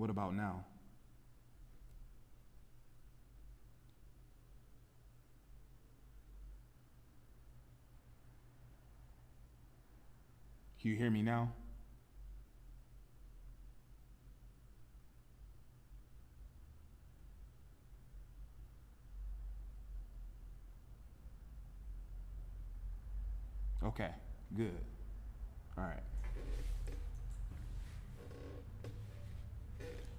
What about now? Can you hear me now? Okay, good. All right.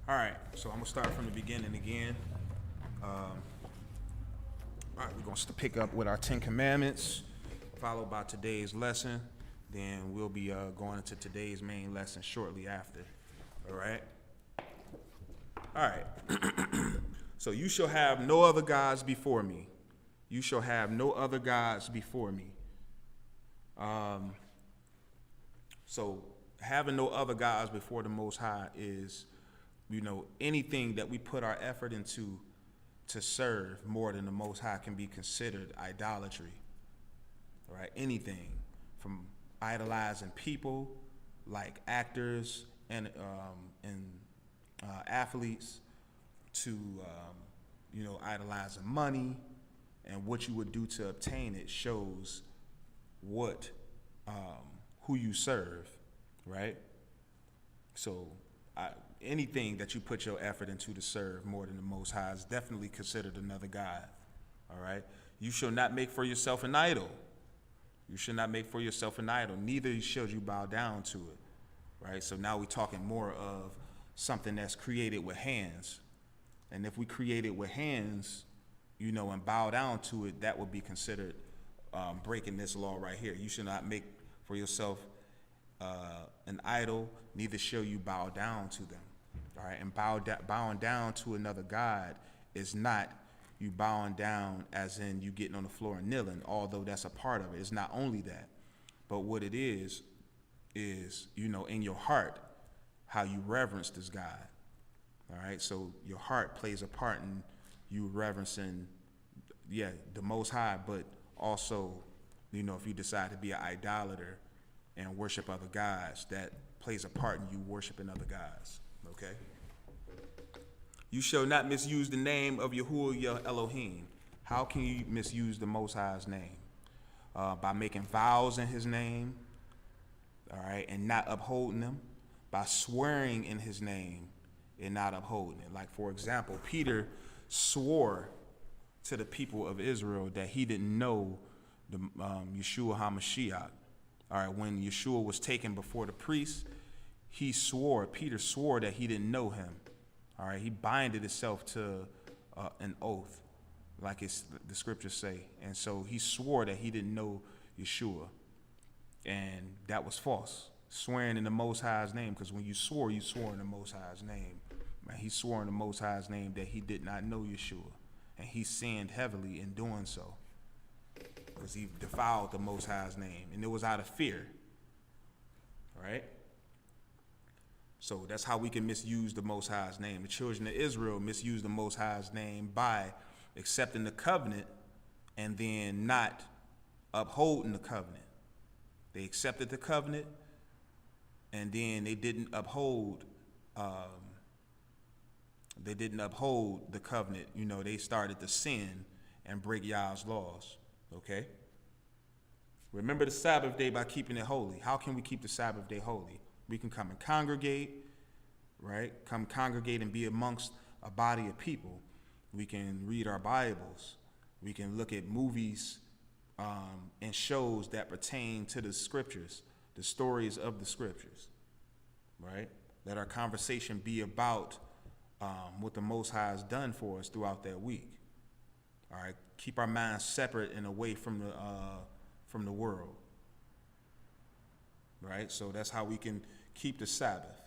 All right, so I'm going to start from the beginning again. All right, we're going to pick up with our 10 Commandments, followed by today's lesson. Then we'll be going into today's main lesson shortly after. All right? All right. So you shall have no other gods before me. You shall have no other gods before me. So having no other gods before the Most High is, anything that we put our effort into to serve more than the Most High can be considered idolatry. All right? Anything from idolizing people like actors and athletes to, idolizing money and what you would do to obtain it shows who you serve, right? So anything that you put your effort into to serve more than the Most High is definitely considered another God, all right? You shall not make for yourself an idol. You should not make for yourself an idol, neither should you bow down to it, right? So now we're talking more of something that's created with hands. And if we create it with hands, and bow down to it, that would be considered breaking this law right here. You should not make for yourself an idol, neither shall you bow down to them. All right, and bowing down to another God is not you bowing down as in you getting on the floor and kneeling, although that's a part of it. It's not only that, but what it is, in your heart, how you reverence this God. All right, so your heart plays a part in you reverencing, the Most High, but also, if you decide to be an idolater and worship other gods, that plays a part in you worshiping other gods, okay? You shall not misuse the name of Yahuwah your Elohim. How can you misuse the Most High's name? By making vows in his name, all right, and not upholding them. By swearing in his name and not upholding it. Like, for example, Peter swore to the people of Israel that he didn't know the Yeshua HaMashiach. All right, when Yeshua was taken before the priest, Peter swore that he didn't know him. All right, he binded himself to an oath, like the scriptures say. And so he swore that he didn't know Yeshua. And that was false. Swearing in the Most High's name, because when you swore in the Most High's name. Man, he swore in the Most High's name that he did not know Yeshua. And he sinned heavily in doing so, because he defiled the Most High's name. And it was out of fear. All right? So that's how we can misuse the Most High's name. The children of Israel misused the Most High's name by accepting the covenant and then not upholding the covenant. They accepted the covenant and then they didn't uphold the covenant. They started to sin and break Yah's laws. Okay? Remember the Sabbath day by keeping it holy. How can we keep the Sabbath day holy? We can come and congregate, right? Come congregate and be amongst a body of people. We can read our Bibles. We can look at movies and shows that pertain to the scriptures, the stories of the scriptures, right? Let our conversation be about what the Most High has done for us throughout that week. All right, keep our minds separate and away from the world. Right, so that's how we can keep the Sabbath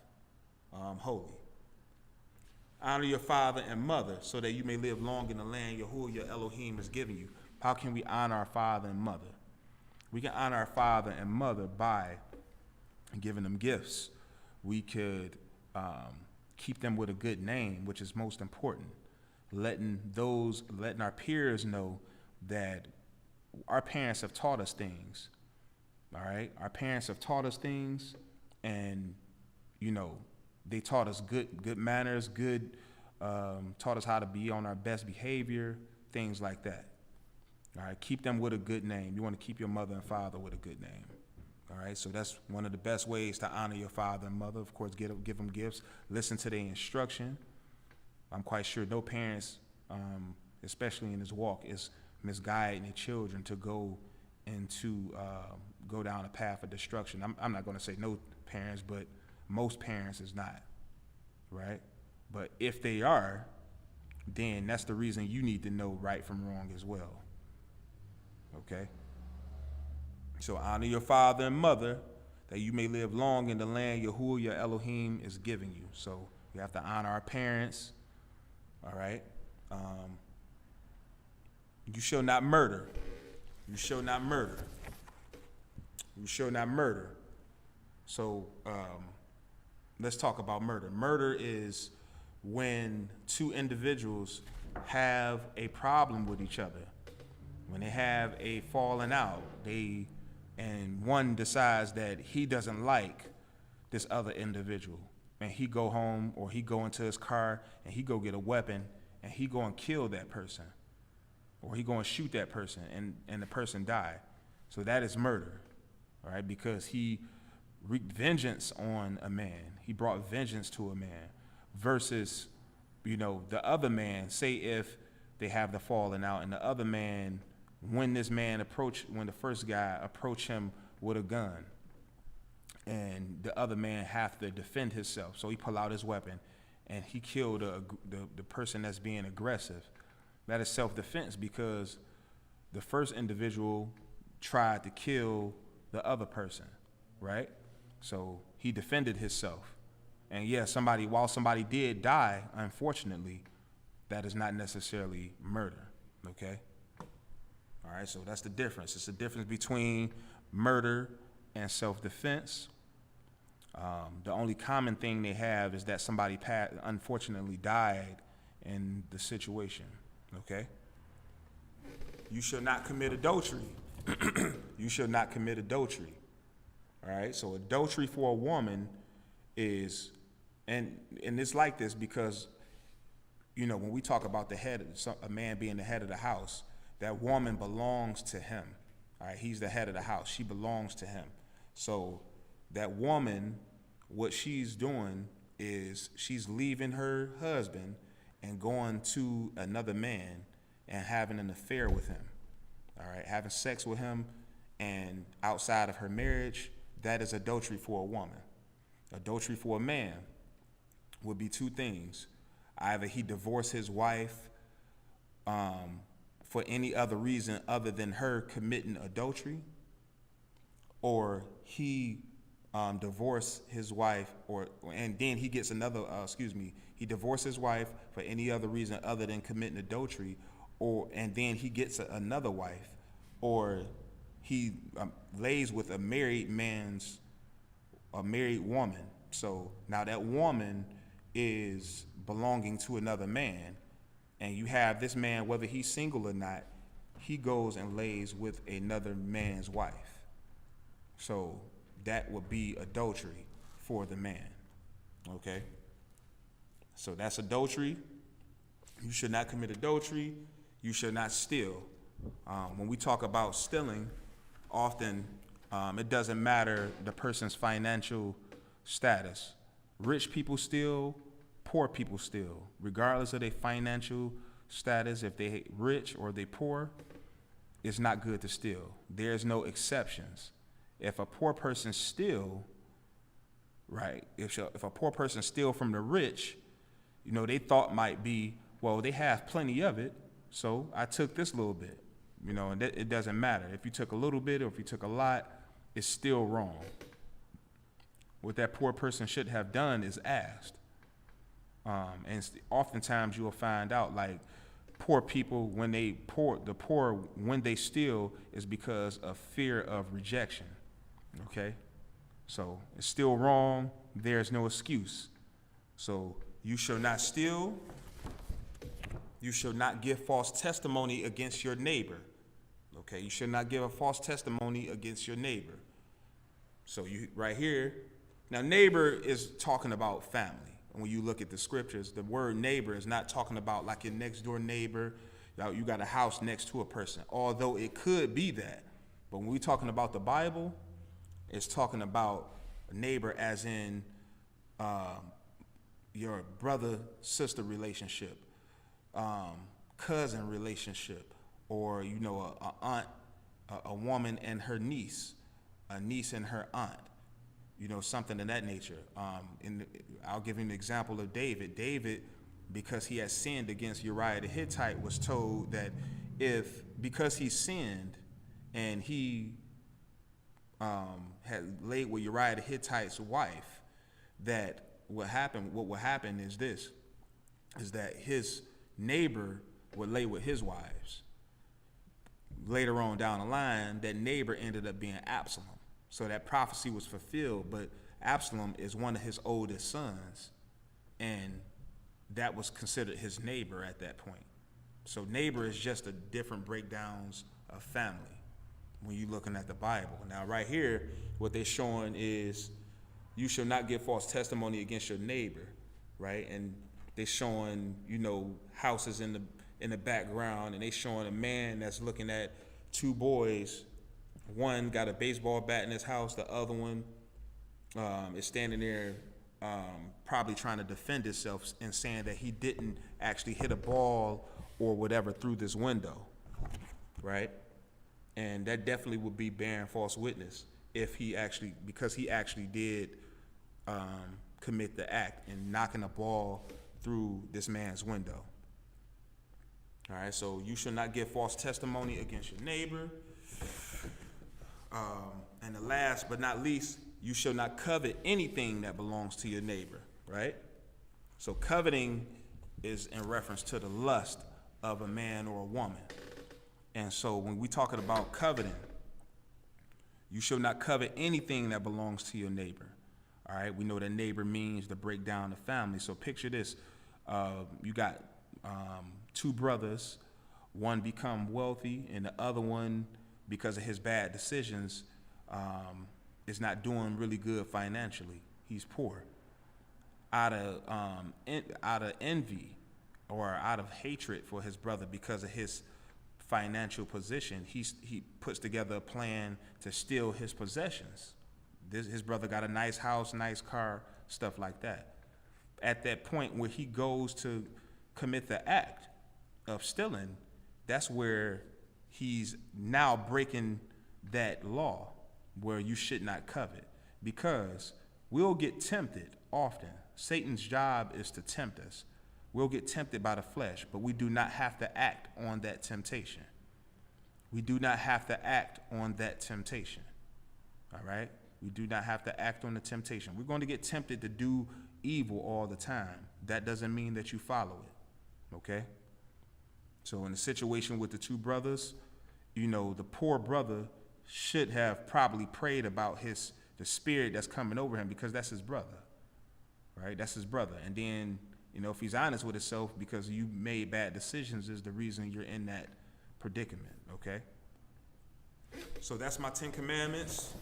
holy. Honor your father and mother so that you may live long in the land Yahuwah your Elohim is giving you. How can we honor our father and mother? We can honor our father and mother by giving them gifts. We could keep them with a good name, which is most important. Letting our peers know that our parents have taught us things. All right, our parents have taught us things, and They taught us good manners, taught us how to be on our best behavior, things like that. All right, keep them with a good name. You want to keep your mother and father with a good name. All right, so that's one of the best ways to honor your father and mother. Of course, give them gifts. Listen to their instruction. I'm quite sure no parents, especially in this walk, is misguiding their children to go down a path of destruction. I'm not going to say no parents, but most parents is not, right? But if they are, then that's the reason you need to know right from wrong as well. Okay? So honor your father and mother, that you may live long in the land Yahuwah your Elohim is giving you. So we have to honor our parents. All right? You shall not murder. You shall not murder. You shall not murder. So let's talk about murder. Murder is when two individuals have a problem with each other. When they have a falling out, and one decides that he doesn't like this other individual, and he go home or he go into his car and he go get a weapon and he go and kill that person, or he go and shoot that person and the person die. So that is murder, all right? Because he wreaked vengeance on a man. He brought vengeance to a man versus, the other man, say if they have the falling out and the other man, when the first guy approached him with a gun and the other man have to defend himself. So he pull out his weapon and he killed the person that's being aggressive. That is self-defense because the first individual tried to kill the other person, right? So he defended himself. And yeah, while somebody did die, unfortunately, that is not necessarily murder, okay? All right, so that's the difference. It's the difference between murder and self-defense. The only common thing they have is that somebody unfortunately died in the situation, okay? You shall not commit adultery. You shall not commit adultery. All right, so adultery for a woman is, and it's like this because, when we talk about a man being the head of the house, that woman belongs to him. All right, he's the head of the house. She belongs to him. So that woman, what she's doing is she's leaving her husband and going to another man and having an affair with him. All right, having sex with him and outside of her marriage, that is adultery for a woman. Adultery for a man would be two things. Either he divorced his wife for any other reason other than her committing adultery, or he divorced his wife, and then he gets he divorced his wife for any other reason other than committing adultery, and then he gets another wife, or he lays with a married woman. So now that woman is belonging to another man, and you have this man, whether he's single or not, he goes and lays with another man's wife. So that would be adultery for the man, okay? So that's adultery. You should not commit adultery. You should not steal. When we talk about stealing, often it doesn't matter the person's financial status. Rich people steal, poor people steal. Regardless of their financial status, if they rich or they poor, it's not good to steal. There's no exceptions. If a poor person steal, right, if a poor person steal from the rich, they thought might be, well, they have plenty of it, so I took this little bit, and it doesn't matter. If you took a little bit or if you took a lot, it's still wrong. What that poor person should have done is asked. And oftentimes you will find out, like, poor people, when they steal is because of fear of rejection, okay? So it's still wrong. There's no excuse. So you shall not steal. You shall not give false testimony against your neighbor, okay? You should not give a false testimony against your neighbor. So right here, Now, neighbor is talking about family. When you look at the scriptures, the word neighbor is not talking about like your next door neighbor. You got a house next to a person, although it could be that. But when we're talking about the Bible, it's talking about a neighbor as in your brother-sister relationship, cousin relationship, or, a aunt, a woman and her niece, a niece and her aunt, something of that nature. I'll give you an example of David. David, because he had sinned against Uriah the Hittite, was told that because he sinned and he had laid with Uriah the Hittite's wife, that what would happen is that his neighbor would lay with his wives. Later on down the line, that neighbor ended up being Absalom. So that prophecy was fulfilled, but Absalom is one of his oldest sons, and that was considered his neighbor at that point. So neighbor is just a different breakdowns of family when you're looking at the Bible. Now right here, what they're showing is you shall not give false testimony against your neighbor, right? And they're showing, houses in the background, and they're showing a man that's looking at two boys. One got a baseball bat in his house. The other one is standing there probably trying to defend himself and saying that he didn't actually hit a ball or whatever through this window, right? And that definitely would be bearing false witness because he actually did commit the act in knocking a ball through this man's window. All right, so you shall not give false testimony against your neighbor. And the last but not least, you shall not covet anything that belongs to your neighbor, right? So coveting is in reference to the lust of a man or a woman. And so when we're talking about coveting, you shall not covet anything that belongs to your neighbor. All right, we know that neighbor means to break down the family. So picture this, you got two brothers, one become wealthy and the other one, because of his bad decisions, is not doing really good financially. He's poor. Out of envy or out of hatred for his brother because of his financial position, he puts together a plan to steal his possessions. His brother got a nice house, nice car, stuff like that. At that point where he goes to commit the act of stealing, that's where he's now breaking that law where you should not covet, because we'll get tempted often. Satan's job is to tempt us. We'll get tempted by the flesh, but we do not have to act on that temptation. We do not have to act on that temptation. All right? We do not have to act on the temptation. We're going to get tempted to do evil all the time. That doesn't mean that you follow it. Okay? So in the situation with the two brothers, the poor brother should have probably prayed about the spirit that's coming over him, because that's his brother, right? That's his brother. And then, if he's honest with himself, because you made bad decisions is the reason you're in that predicament, okay? So that's my 10 commandments,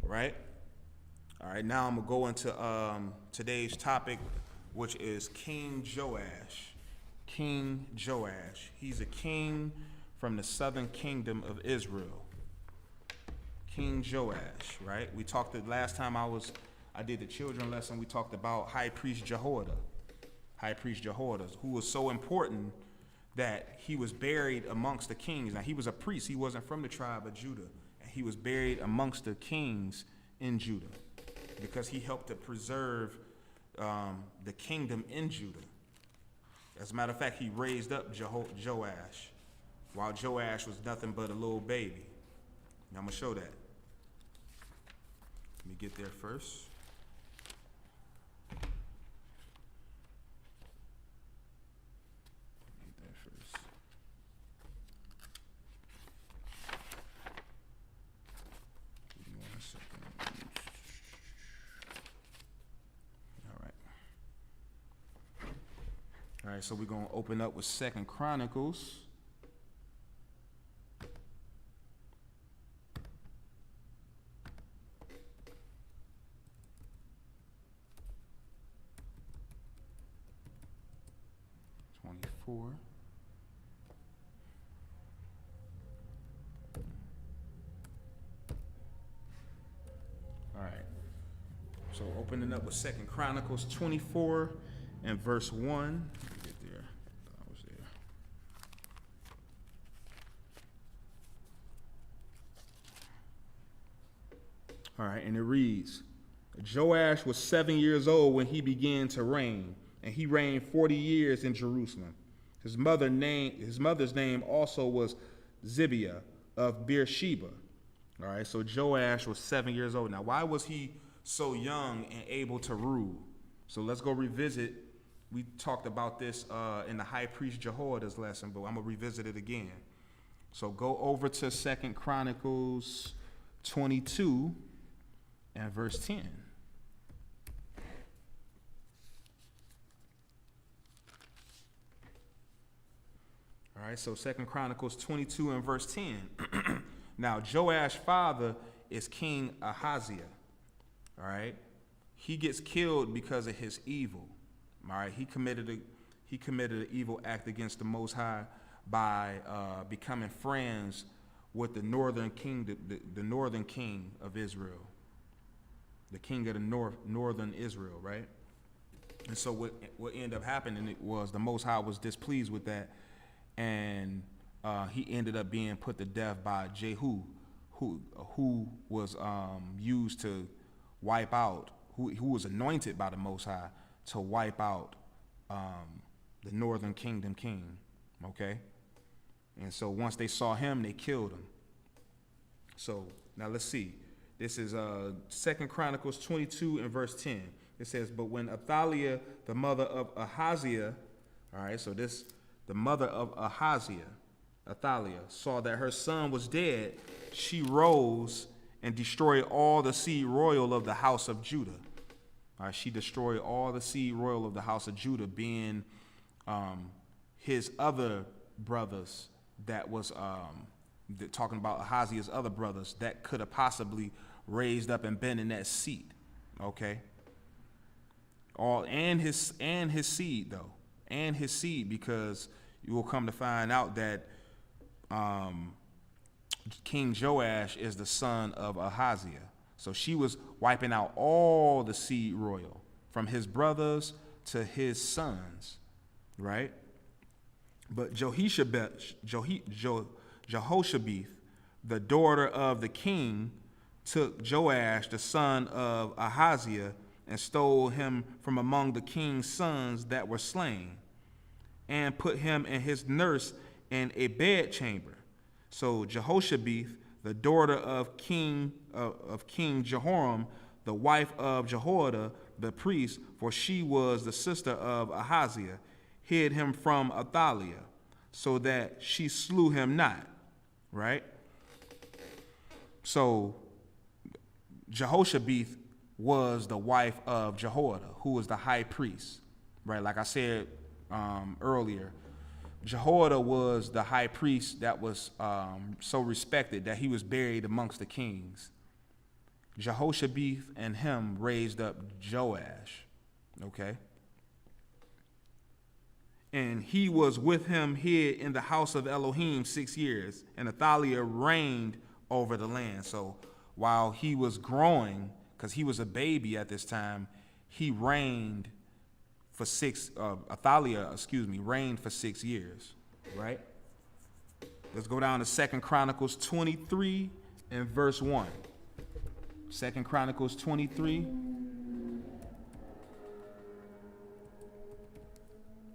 right? All right, now I'm going to go into today's topic, which is King Joash. King Joash. He's a king from the southern kingdom of Israel. King Joash, right? We talked the last time I did the children lesson, we talked about High Priest Jehoiada. High Priest Jehoiada, who was so important that he was buried amongst the kings. Now, he was a priest. He wasn't from the tribe of Judah. And he was buried amongst the kings in Judah because he helped to preserve the kingdom in Judah. As a matter of fact, he raised up Joash while Joash was nothing but a little baby. Now, I'm going to show that. Let me get there first. Give me 1 second. All right, so we're going to open up with 2 Chronicles. 24. All right. So opening up with 2 Chronicles 24 and verse 1. Get there. I was there. All right, and it reads, Joash was 7 years old when he began to reign, and he reigned 40 years in Jerusalem. His mother's name also was Zibiah of Beersheba. All right, so Joash was 7 years old. Now, why was he so young and able to rule? So let's go revisit. We talked about this in the high priest Jehoiada's lesson, but I'm going to revisit it again. So go over to 2 Chronicles 22 and verse 10. All right, so 2 Chronicles 22 and verse 10. Now, Joash's father is King Ahaziah. All right, he gets killed because of his evil. All right, he committed an evil act against the Most High by becoming friends with the northern king, the northern king of Israel, the king of the northern Israel, right? And so what ended up happening was the Most High was displeased with that, and he ended up being put to death by Jehu, who was used to wipe out, who was anointed by the Most High to wipe out the northern kingdom king, okay? And so once they saw him, they killed him. So now let's see. This is 2 Chronicles 22 and verse 10. It says, but when Athaliah, the mother of Ahaziah, all right, so the mother of Ahaziah, Athaliah, saw that her son was dead, she rose and destroyed all the seed royal of the house of Judah. All right, she destroyed all the seed royal of the house of Judah, being his other brothers that was talking about Ahaziah's other brothers that could have possibly raised up and been in that seat. Okay. And his seed though, and his seed, because you will come to find out that King Joash is the son of Ahaziah. So she was wiping out all the seed royal from his brothers to his sons, right? But Jehoshabeth, the daughter of the king, took Joash, the son of Ahaziah, and stole him from among the king's sons that were slain, and put him and his nurse in a bedchamber. So Jehoshabeth, the daughter of King Jehoram, the wife of Jehoiada the priest, for she was the sister of Ahaziah, hid him from Athaliah, so that she slew him not. Right? So Jehoshabeth was the wife of Jehoiada, who was the high priest. Right? Like I said earlier, Jehoiada was the high priest that was so respected that he was buried amongst the kings. Jehoshabeth and him raised up Joash, okay? And he was with him hid in the house of Elohim 6 years, and Athaliah reigned over the land. So while he was growing, because he was a baby at this time, he reigned for Athaliah reigned for 6 years, right? Let's go down to 2 Chronicles 23 and verse 1. 2 Chronicles 23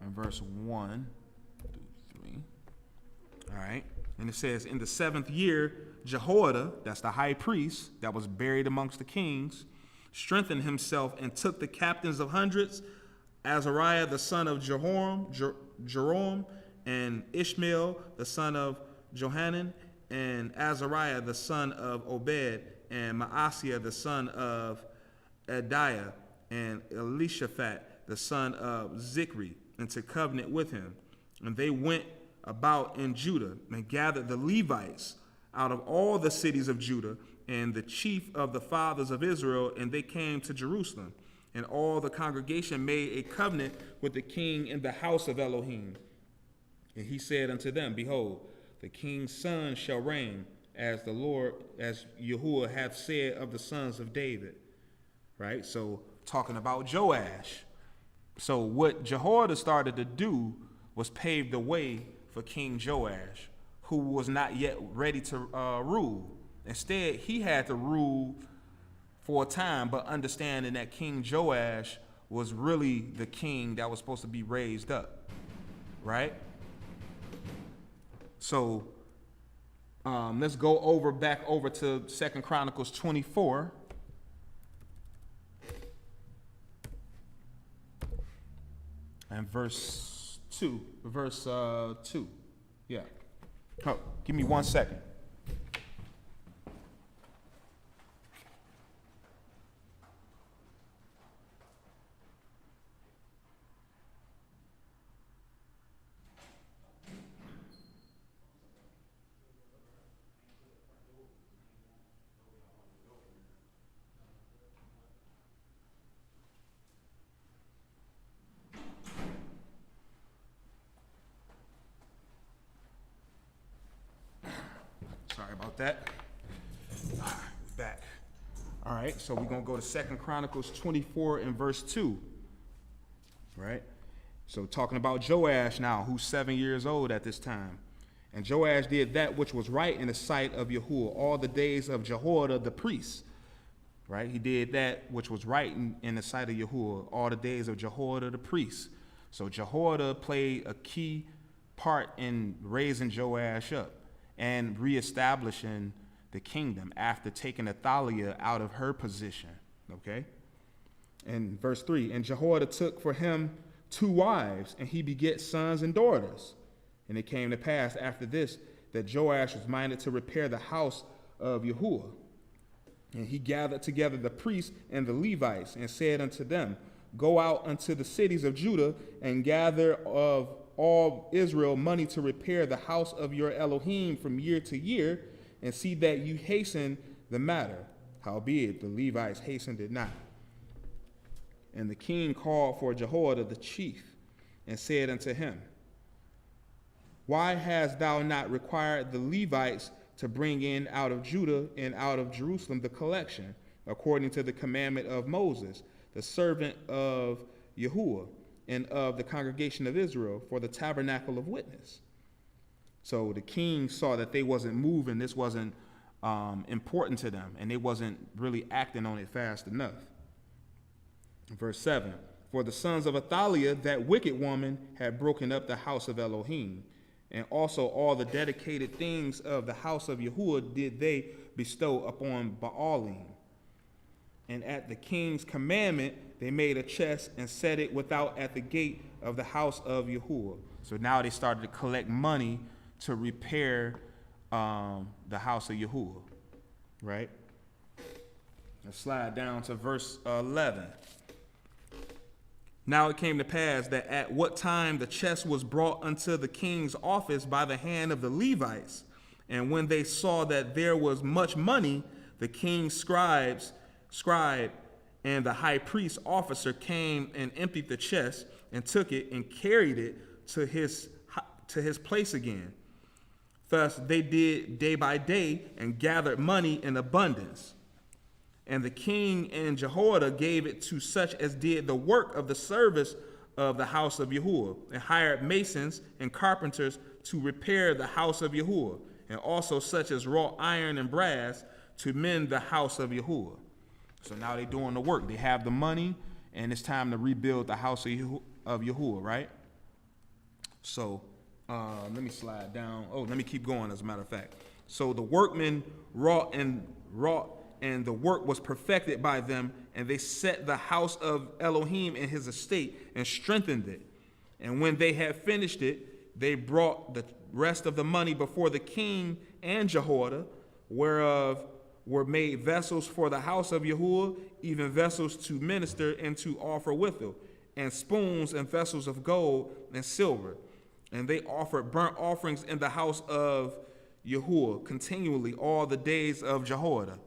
and verse 1 through 3. All right. And it says, in the 7th year, Jehoiada, that's the high priest that was buried amongst the kings, strengthened himself and took the captains of hundreds, Azariah the son of Jeroam, and Ishmael the son of Johanan, and Azariah the son of Obed, and Maaseiah the son of Adiah, and Elishaphat the son of Zichri, into covenant with him. And they went about in Judah and gathered the Levites out of all the cities of Judah and the chief of the fathers of Israel, and they came to Jerusalem. And all the congregation made a covenant with the king in the house of Elohim. And he said unto them, Behold, the king's son shall reign, as the Lord, as Yahuwah hath said of the sons of David. Right? So talking about Joash. So what Jehoiada started to do was pave the way for King Joash, who was not yet ready to rule. Instead, he had to rule for a time, but understanding that King Joash was really the king that was supposed to be raised up, right? So let's go back over to 2 Chronicles 24. And verse 2. Yeah. Oh, give me 1 second. Sorry about that. All right, back. All right, so we're going to go to 2 Chronicles 24 and verse 2. Right? So talking about Joash now, who's 7 years old at this time. And Joash did that which was right in the sight of Yahuwah all the days of Jehoiada the priest. Right? He did that which was right in the sight of Yahuwah all the days of Jehoiada the priest. So Jehoiada played a key part in raising Joash up and reestablishing the kingdom after taking Athaliah out of her position. Okay? And verse 3, and Jehoiada took for him 2 wives, and he beget sons and daughters. And it came to pass after this that Joash was minded to repair the house of Yahuwah. And he gathered together the priests and the Levites, and said unto them, Go out unto the cities of Judah, and gather of all Israel money to repair the house of your Elohim from year to year, and see that you hasten the matter. Howbeit the Levites hastened it not. And the king called for Jehoiada the chief, and said unto him, Why hast thou not required the Levites to bring in out of Judah and out of Jerusalem the collection, according to the commandment of Moses, the servant of Yahuwah, and of the congregation of Israel, for the tabernacle of witness? So the king saw that they wasn't moving, this wasn't important to them, and they wasn't really acting on it fast enough. Verse 7, for the sons of Athaliah, that wicked woman, had broken up the house of Elohim, and also all the dedicated things of the house of Yahuwah did they bestow upon Baalim. And at the king's commandment, they made a chest and set it without at the gate of the house of Yahuwah. So now they started to collect money to repair the house of Yahuwah, right? Let's slide down to verse 11. Now it came to pass that at what time the chest was brought unto the king's office by the hand of the Levites, and when they saw that there was much money, the king's scribe and the high priest officer came and emptied the chest and took it and carried it to his place again. Thus they did day by day and gathered money in abundance. And the king and Jehoiada gave it to such as did the work of the service of the house of Yahuwah, and hired masons and carpenters to repair the house of Yahuwah, and also such as wrought iron and brass to mend the house of Yahuwah. So now they're doing the work. They have the money, and it's time to rebuild the house of Yahuwah, right? So let me slide down. Oh, let me keep going, as a matter of fact. So the workmen wrought, and the work was perfected by them, and they set the house of Elohim in his estate and strengthened it. And when they had finished it, they brought the rest of the money before the king and Jehoiada, whereof were made vessels for the house of Yahuwah, even vessels to minister and to offer withal, and spoons and vessels of gold and silver. And they offered burnt offerings in the house of Yahuwah continually all the days of Jehoiada.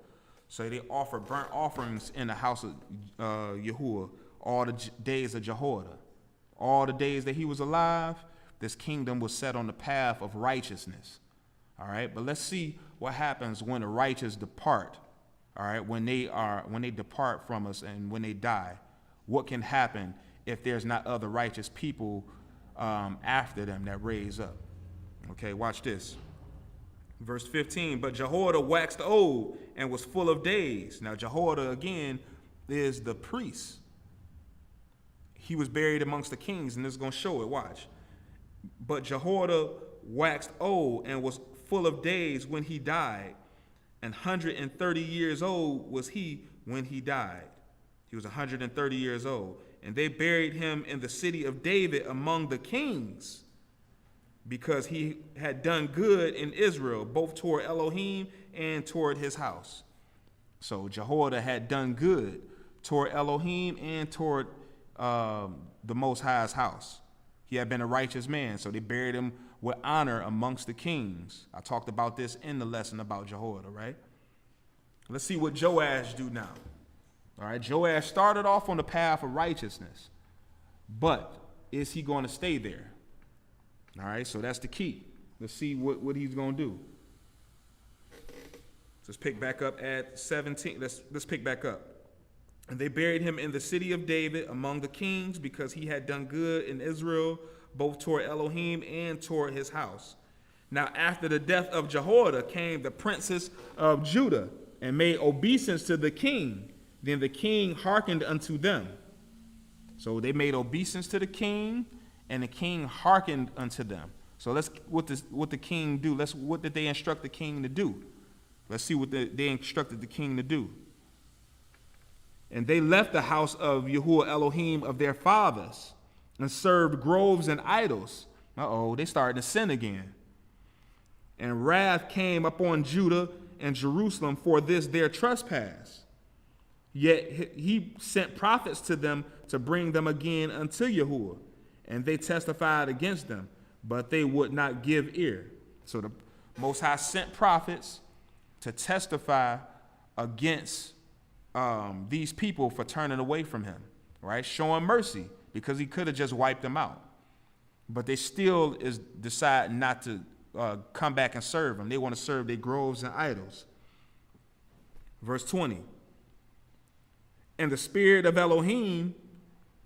So they offered burnt offerings in the house of Yahuwah all the days of Jehoiada. All the days that he was alive, this kingdom was set on the path of righteousness. All right, but let's see what happens when the righteous depart. All right, when they depart from us and when they die, what can happen if there's not other righteous people after them that raise up? Okay, watch this. Verse 15, but Jehoiada waxed old and was full of days. Now, Jehoiada, again, is the priest. He was buried amongst the kings, and this is going to show it. Watch. But Jehoiada waxed old and was full of days when he died. 130 years old was he when he died. He was 130 years old. And they buried him in the city of David among the kings, because he had done good in Israel, both toward Elohim and toward his house. So Jehoiada had done good toward Elohim and toward the Most High's house. He had been a righteous man, so they buried him with honor amongst the kings. I talked about this in the lesson about Jehoiada, right? Let's see what Joash do now. All right, Joash started off on the path of righteousness, but is he going to stay there? All right, so that's the key. Let's see what he's going to do. Let's pick back up at 17. Let's pick back up. And they buried him in the city of David among the kings, because he had done good in Israel, both toward Elohim and toward his house. Now, after the death of Jehoiada came the princes of Judah and made obeisance to the king. Then the king hearkened unto them. So they made obeisance to the king, and the king hearkened unto them. So what the king do? What did they instruct the king to do? Let's see what they instructed the king to do. And they left the house of Yahuwah Elohim of their fathers and served groves and idols. They started to sin again. And wrath came upon Judah and Jerusalem for this their trespass. Yet he sent prophets to them to bring them again unto Yahuwah. And they testified against them, but they would not give ear. So the Most High sent prophets to testify against these people for turning away from him, right? Showing mercy, because he could have just wiped them out. But they still decide not to come back and serve him. They want to serve their groves and idols. Verse 20. And the spirit of Elohim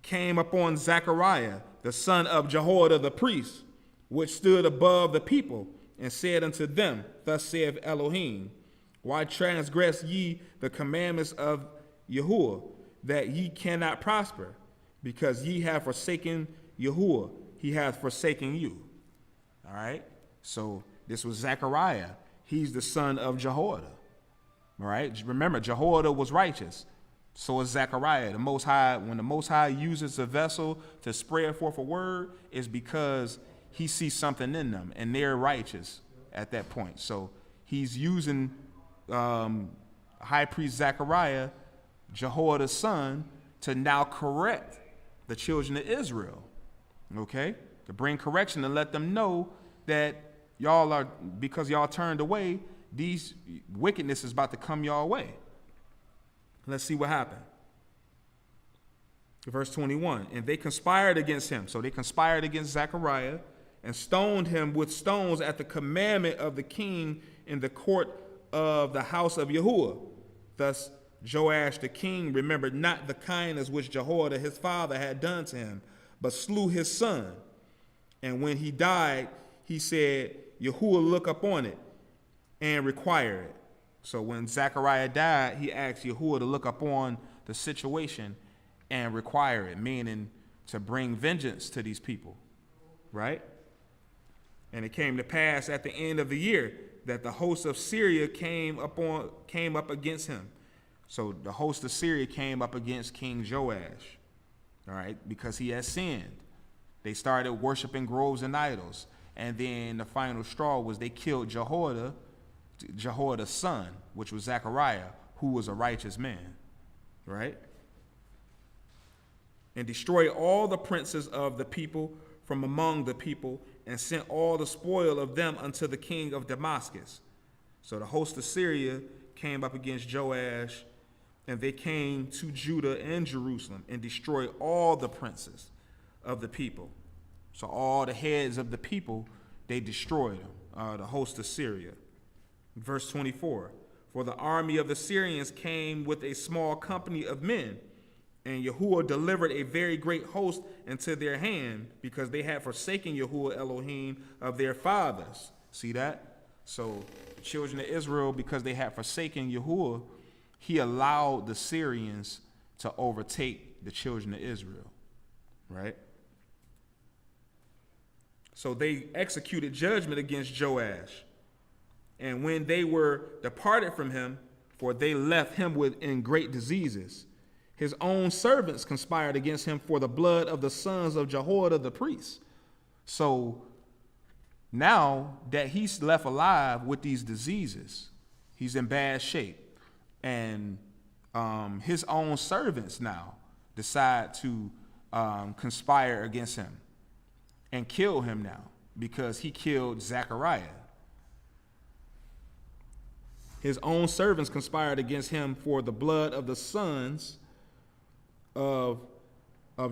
came upon Zechariah, the son of Jehoiada the priest, which stood above the people, and said unto them, Thus saith Elohim, Why transgress ye the commandments of Yahuwah, that ye cannot prosper? Because ye have forsaken Yahuwah, he hath forsaken you. All right? So this was Zechariah. He's the son of Jehoiada. All right? Remember, Jehoiada was righteous. So is Zechariah. The Most High, when the Most High uses a vessel to spread forth a word, is because he sees something in them, and they're righteous at that point. So he's using high priest Zechariah, Jehoiada's son, to now correct the children of Israel, okay? To bring correction and let them know that because y'all turned away, these wickedness is about to come your way. Let's see what happened. Verse 21, and they conspired against him. So they conspired against Zechariah and stoned him with stones at the commandment of the king in the court of the house of Yahuwah. Thus Joash the king remembered not the kindness which Jehoiada his father had done to him, but slew his son. And when he died, he said, Yahuwah look upon it and require it. So when Zechariah died, he asked Yahuwah to look upon the situation and require it, meaning to bring vengeance to these people, right? And it came to pass at the end of the year that the host of Syria came up against him. So the host of Syria came up against King Joash, all right, because he had sinned. They started worshiping groves and idols. And then the final straw was they killed Jehoiada's son, which was Zechariah, who was a righteous man, right? And destroyed all the princes of the people from among the people, and sent all the spoil of them unto the king of Damascus. So the host of Syria came up against Joash, and they came to Judah and Jerusalem and destroyed all the princes of the people. So all the heads of the people, they destroyed them, the host of Syria. Verse 24, for the army of the Syrians came with a small company of men, and Yahuwah delivered a very great host into their hand, because they had forsaken Yahuwah Elohim of their fathers. See that? So the children of Israel, because they had forsaken Yahuwah, he allowed the Syrians to overtake the children of Israel, right? So they executed judgment against Joash. And when they were departed from him, for they left him in great diseases, his own servants conspired against him for the blood of the sons of Jehoiada the priest. So now that he's left alive with these diseases, he's in bad shape. And his own servants now decide to conspire against him and kill him now, because he killed Zechariah. His own servants conspired against him for the blood of the sons of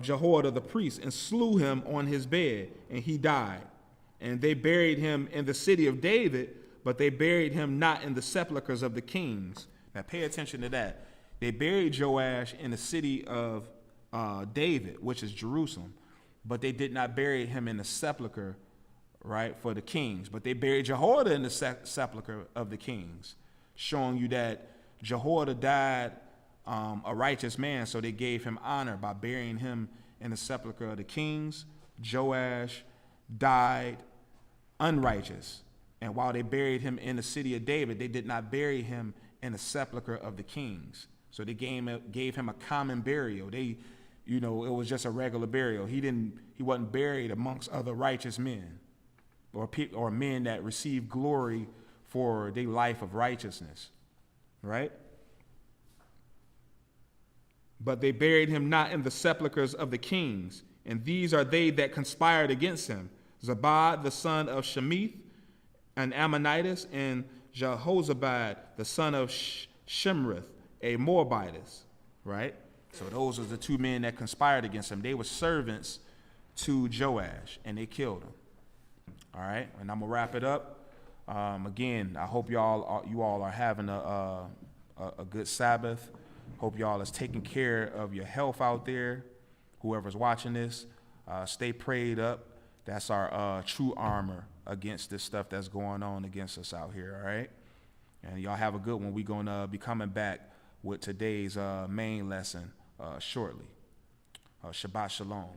Jehoiada the priest, and slew him on his bed, and he died. And they buried him in the city of David, but they buried him not in the sepulchres of the kings. Now pay attention to that. They buried Joash in the city of David, which is Jerusalem, but they did not bury him in the sepulcher, right, for the kings. But they buried Jehoiada in the sepulcher of the kings, showing you that Jehoiada died a righteous man, so they gave him honor by burying him in the sepulcher of the kings. Joash died unrighteous, and while they buried him in the city of David, they did not bury him in the sepulcher of the kings. So they gave him a common burial. It was just a regular burial. He wasn't buried amongst other righteous men, or men that received glory for their life of righteousness, right? But they buried him not in the sepulchres of the kings, and these are they that conspired against him: Zabad the son of Shemith, an Ammonitess, and Jehozabad the son of Shimrith, a Moabitess, right? So those are the two men that conspired against him. They were servants to Joash, and they killed him. All right, and I'm gonna wrap it up. Again, I hope you all are having a good Sabbath. Hope y'all is taking care of your health out there. Whoever's watching this, stay prayed up. That's our true armor against this stuff that's going on against us out here. All right, and y'all have a good one. We're gonna be coming back with today's main lesson shortly. Shabbat shalom.